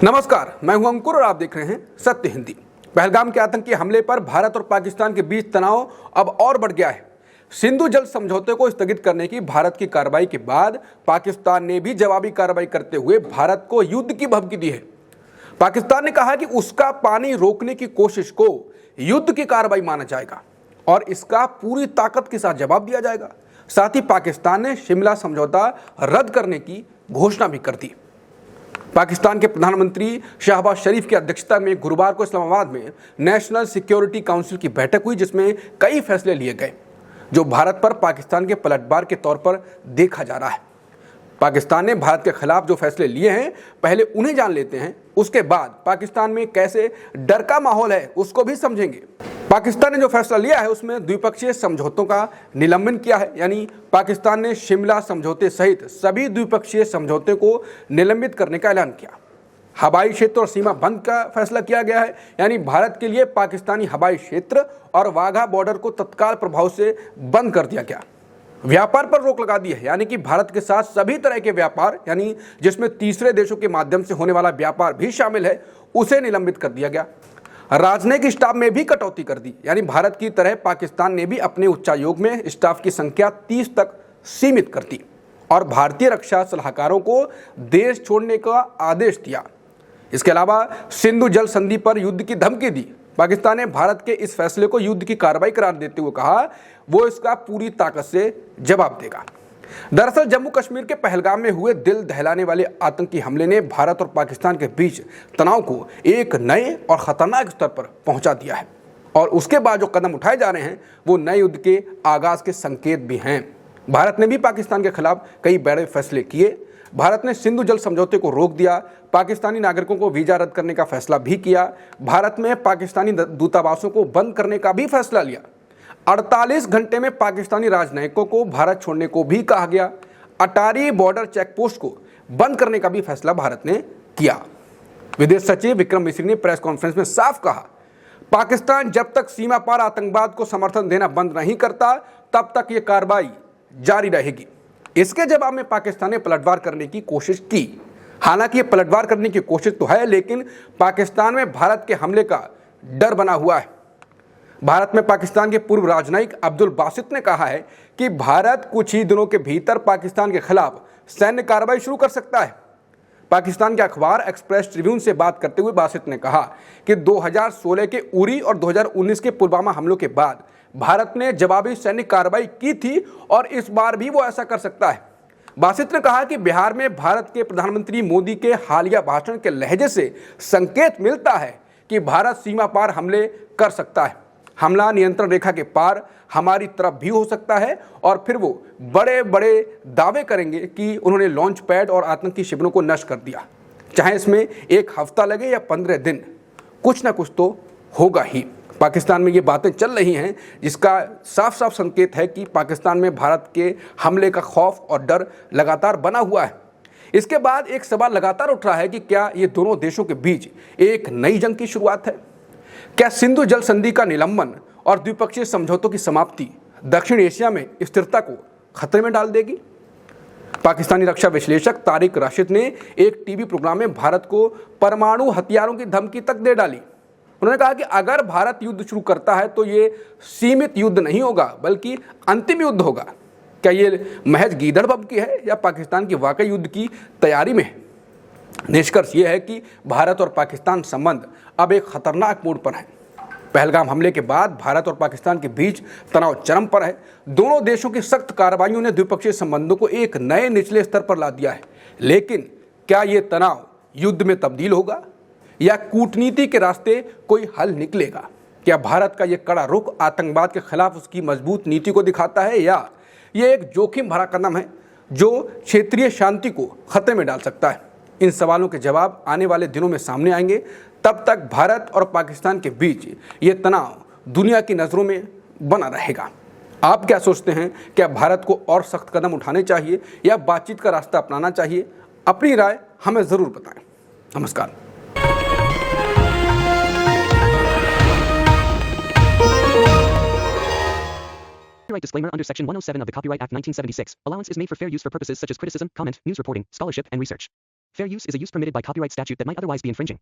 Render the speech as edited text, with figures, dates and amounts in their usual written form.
नमस्कार, मैं हूं अंकुर और आप देख रहे हैं सत्य हिंदी। पहलगाम के आतंकी हमले पर भारत और पाकिस्तान के बीच तनाव अब और बढ़ गया है। सिंधु जल समझौते को स्थगित करने की भारत की कार्रवाई के बाद पाकिस्तान ने भी जवाबी कार्रवाई करते हुए भारत को युद्ध की धमकी दी है। पाकिस्तान ने कहा कि उसका पानी रोकने की कोशिश को युद्ध की कार्रवाई माना जाएगा और इसका पूरी ताकत के साथ जवाब दिया जाएगा। साथ ही पाकिस्तान ने शिमला समझौता रद्द करने की घोषणा भी कर दी। पाकिस्तान के प्रधानमंत्री शहबाज शरीफ की अध्यक्षता में गुरुवार को इस्लामाबाद में नेशनल सिक्योरिटी काउंसिल की बैठक हुई, जिसमें कई फैसले लिए गए जो भारत पर पाकिस्तान के पलटवार के तौर पर देखा जा रहा है। पाकिस्तान ने भारत के खिलाफ जो फैसले लिए हैं, पहले उन्हें जान लेते हैं, उसके बाद पाकिस्तान में कैसे डर का माहौल है उसको भी समझेंगे। पाकिस्तान ने जो फैसला लिया है उसमें द्विपक्षीय समझौतों का निलंबन किया है, यानी पाकिस्तान ने शिमला समझौते सहित सभी द्विपक्षीय समझौते को निलंबित करने का ऐलान किया। हवाई क्षेत्र और सीमा बंद का फैसला किया गया है, यानी भारत के लिए पाकिस्तानी हवाई क्षेत्र और वाघा बॉर्डर को तत्काल प्रभाव से बंद कर दिया गया। व्यापार पर रोक लगा दी है, यानी कि भारत के साथ सभी तरह के व्यापार, यानी जिसमें तीसरे देशों के माध्यम से होने वाला व्यापार भी शामिल है, उसे निलंबित कर दिया गया। राजनयिक स्टाफ में भी कटौती कर दी, यानी भारत की तरह पाकिस्तान ने भी अपने उच्चायोग में स्टाफ की संख्या 30 तक सीमित कर दी और भारतीय रक्षा सलाहकारों को देश छोड़ने का आदेश दिया। इसके अलावा सिंधु जल संधि पर युद्ध की धमकी दी। पाकिस्तान ने भारत के इस फैसले को युद्ध की कार्रवाई करार देते हुए कहा वो इसका पूरी ताकत से जवाब देगा। दरअसल जम्मू कश्मीर के पहलगाम में हुए दिल दहलाने वाले आतंकी हमले ने भारत और पाकिस्तान के बीच तनाव को एक नए और खतरनाक स्तर पर पहुंचा दिया है और उसके बाद जो कदम उठाए जा रहे हैं वो नए युद्ध के आगाज के संकेत भी हैं। भारत ने भी पाकिस्तान के खिलाफ कई बड़े फैसले किए। भारत ने सिंधु जल समझौते को रोक दिया, पाकिस्तानी नागरिकों को वीजा रद्द करने का फैसला भी किया, भारत में पाकिस्तानी दूतावासों को बंद करने का भी फैसला लिया। 48 घंटे में पाकिस्तानी राजनयिकों को भारत छोड़ने को भी कहा गया। अटारी बॉर्डर चेकपोस्ट को बंद करने का भी फैसला भारत ने किया। विदेश सचिव विक्रम मिश्री ने प्रेस कॉन्फ्रेंस में साफ कहा, पाकिस्तान जब तक सीमा पार आतंकवाद को समर्थन देना बंद नहीं करता तब तक ये कार्रवाई जारी रहेगी। इसके जवाब में पाकिस्तान ने पलटवार करने की कोशिश की। हालांकि ये पलटवार करने की कोशिश तो है, लेकिन पाकिस्तान में भारत के हमले का डर बना हुआ है। भारत में पाकिस्तान के पूर्व राजनयिक अब्दुल बासित ने कहा है कि भारत कुछ ही दिनों के भीतर पाकिस्तान के खिलाफ सैन्य कार्रवाई शुरू कर सकता है। पाकिस्तान के अखबार एक्सप्रेस ट्रिब्यून से बात करते हुए बासित ने कहा कि 2016 के उरी और 2019 के पुलवामा हमलों के बाद भारत ने जवाबी सैन्य कार्रवाई की थी और इस बार भी वो ऐसा कर सकता है। बासित ने कहा कि बिहार में भारत के प्रधानमंत्री मोदी के हालिया भाषण के लहजे से संकेत मिलता है कि भारत सीमा पार हमले कर सकता है। हमला नियंत्रण रेखा के पार हमारी तरफ भी हो सकता है और फिर वो बड़े बड़े दावे करेंगे कि उन्होंने लॉन्च पैड और आतंकी शिविरों को नष्ट कर दिया। चाहे इसमें एक हफ्ता लगे या 15 दिन, कुछ ना कुछ तो होगा ही। पाकिस्तान में ये बातें चल रही हैं जिसका साफ साफ संकेत है कि पाकिस्तान में भारत के हमले का खौफ और डर लगातार बना हुआ है। इसके बाद एक सवाल लगातार उठ रहा है कि क्या ये दोनों देशों के बीच एक नई जंग की शुरुआत है? क्या सिंधु जल संधि का निलंबन और द्विपक्षीय समझौतों की समाप्ति दक्षिण एशिया में स्थिरता को खतरे में डाल देगी? पाकिस्तानी रक्षा विश्लेषक तारिक राशिद ने एक टीवी प्रोग्राम में भारत को परमाणु हथियारों की धमकी तक दे डाली। उन्होंने कहा कि अगर भारत युद्ध शुरू करता है तो ये सीमित युद्ध नहीं होगा बल्कि अंतिम युद्ध होगा। क्या ये महज गीदड़ बमकी है या पाकिस्तान की वाकई युद्ध की तैयारी में है? निष्कर्ष ये है कि भारत और पाकिस्तान संबंध अब एक खतरनाक मोड़ पर है। पहलगाम हमले के बाद भारत और पाकिस्तान के बीच तनाव चरम पर है। दोनों देशों की सख्त कार्रवाइयों ने द्विपक्षीय संबंधों को एक नए निचले स्तर पर ला दिया है। लेकिन क्या ये तनाव युद्ध में तब्दील होगा या कूटनीति के रास्ते कोई हल निकलेगा? क्या भारत का ये कड़ा रुख आतंकवाद के खिलाफ उसकी मजबूत नीति को दिखाता है या ये एक जोखिम भरा कदम है जो क्षेत्रीय शांति को खतरे में डाल सकता है? इन सवालों के जवाब आने वाले दिनों में सामने आएंगे। तब तक भारत और पाकिस्तान के बीच ये तनाव दुनिया की नज़रों में बना रहेगा। आप क्या सोचते हैं? क्या भारत को और सख्त कदम उठाने चाहिए या बातचीत का रास्ता अपनाना चाहिए? अपनी राय हमें ज़रूर बताएं। नमस्कार। Copyright disclaimer under Section 107 of the Copyright Act 1976. Allowance is made for fair use for purposes such as criticism, comment, news reporting, scholarship, and research. Fair use is a use permitted by copyright statute that might otherwise be infringing.